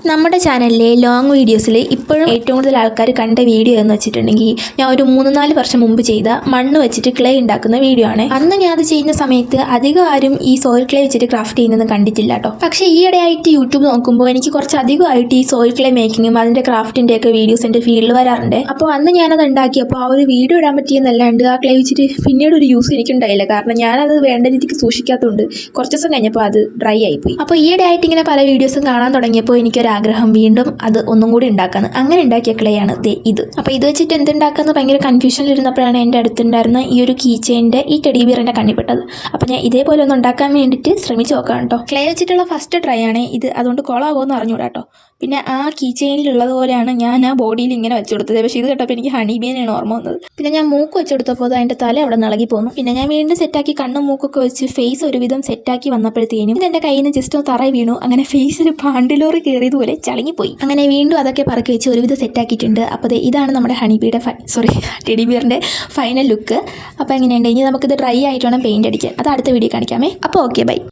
നമ്മുടെ ചാനലിലെ ലോങ് വീഡിയോസിൽ ഇപ്പോഴും ഏറ്റവും കൂടുതൽ ആൾക്കാർ കണ്ട വീഡിയോ എന്ന് വെച്ചിട്ടുണ്ടെങ്കിൽ ഞാൻ ഒരു 3-4 വർഷം മുമ്പ് ചെയ്ത മണ്ണ് വെച്ചിട്ട് ക്ലേ ഉണ്ടാക്കുന്ന വീഡിയോ ആണ്. അന്ന് ഞാൻ അത് ചെയ്യുന്ന സമയത്ത് അധികം ആരും ഈ സോയിൽ ക്ലേ വെച്ചിട്ട് ക്രാഫ്റ്റ് ചെയ്യുന്നത് കണ്ടിട്ടില്ല കേട്ടോ. പക്ഷേ ഈയിടെയായിട്ട് യൂട്യൂബ് നോക്കുമ്പോൾ എനിക്ക് കുറച്ച് അധികമായിട്ട് ഈ സോയിൽ ക്ലേ മേക്കിങ്ങും അതിൻ്റെ ക്രാഫ്റ്റിൻ്റെ ഒക്കെ വീഡിയോസ് എൻ്റെ ഫീൽഡിൽ വരാറുണ്ട്. അപ്പോൾ അന്ന് ഞാനത് ഉണ്ടാക്കിയപ്പോൾ ആ ഒരു വീഡിയോ ഇടാൻ പറ്റിയെന്നല്ലാണ്ട് ആ ക്ലേ വെച്ചിട്ട് പിന്നീട് ഒരു യൂസ് എനിക്കുണ്ടായില്ല. കാരണം ഞാനത് വേണ്ട രീതിക്ക് സൂക്ഷിക്കാത്തതുകൊണ്ട് കുറച്ച് ദിവസം കഴിഞ്ഞപ്പോൾ അത് ഡ്രൈ ആയിപ്പോയി. അപ്പോൾ ഈയിടെയായിട്ട് ഇങ്ങനെ പല വീഡിയോസും കാണാൻ തുടങ്ങിയപ്പോൾ എനിക്കൊരു ആഗ്രഹം വീണ്ടും അത് ഒന്നും കൂടി ഉണ്ടാക്കാന്ന്. അങ്ങനെ ഉണ്ടാക്കിയ ക്ലേ ആണ് ഇത്. അപ്പോൾ ഇത് വെച്ചിട്ട് എന്തുണ്ടാക്കാന്ന് ഭയങ്കര കൺഫ്യൂഷനിലിരുന്നപ്പോഴാണ് എൻ്റെ അടുത്തുണ്ടായിരുന്ന ഈ ഒരു കീ ചെയിൻ്റെ ഈ ടെഡി ബിയർ എൻ്റെ കണ്ണിപ്പെട്ടത്. അപ്പോൾ ഞാൻ ഇതേപോലെ ഒന്ന് ഉണ്ടാക്കാൻ വേണ്ടിയിട്ട് ശ്രമിച്ച് നോക്കാം കേട്ടോ. ക്ലേ വെച്ചിട്ടുള്ള ഫസ്റ്റ് ട്രൈ ആണ് ഇത്, അതുകൊണ്ട് കൊളാകുമെന്ന് അറിഞ്ഞൂടാ കേട്ടോ. പിന്നെ ആ കീ ചെയിനിലുള്ളത് പോലെയാണ് ഞാൻ ആ ബോഡിയിൽ ഇങ്ങനെ വെച്ച് കൊടുത്തത്. പക്ഷേ ഇത് കേട്ടപ്പോൾ എനിക്ക് ഹണി ബീനെയാണ് ഓർമ്മ വന്നത്. പിന്നെ ഞാൻ മൂക്ക് വെച്ചെടുത്തപ്പോൾ അതിൻ്റെ തല അവിടെ നിളകി പോന്നു. പിന്നെ ഞാൻ വീണ്ടും സെറ്റാക്കി കണ്ണും മൂക്കൊക്കെ വെച്ച് ഫേസ് ഒരുവിധം സെറ്റാക്കി വന്നപ്പോഴത്തേനും ഇതെൻ്റെ കയ്യിൽ നിന്ന് ജസ്റ്റ് ഒന്ന് തറയിൽ വീണു. അങ്ങനെ ഫേസിൽ പാണ്ടിലോറി കയറിയതുപോലെ ചളങ്ങിപ്പോയി. അങ്ങനെ വീണ്ടും അതൊക്കെ പറക്കി വെച്ച് ഒരുവിധം സെറ്റാക്കിയിട്ടുണ്ട്. അപ്പോൾ ഇതാണ് നമ്മുടെ ഹണിബിയുടെ ടെഡി ബിയറിൻ്റെ ഫൈനൽ ലുക്ക്. അപ്പോൾ എങ്ങനെയുണ്ട്, ഇനി നമുക്കിത് ഡ്രൈ ആയിട്ട് വേണം പെയിൻറ്റ് അടിക്കാൻ. അത് അടുത്ത വീഡിയോ കാണിക്കാമേ. അപ്പോൾ ഓക്കെ, ബൈ.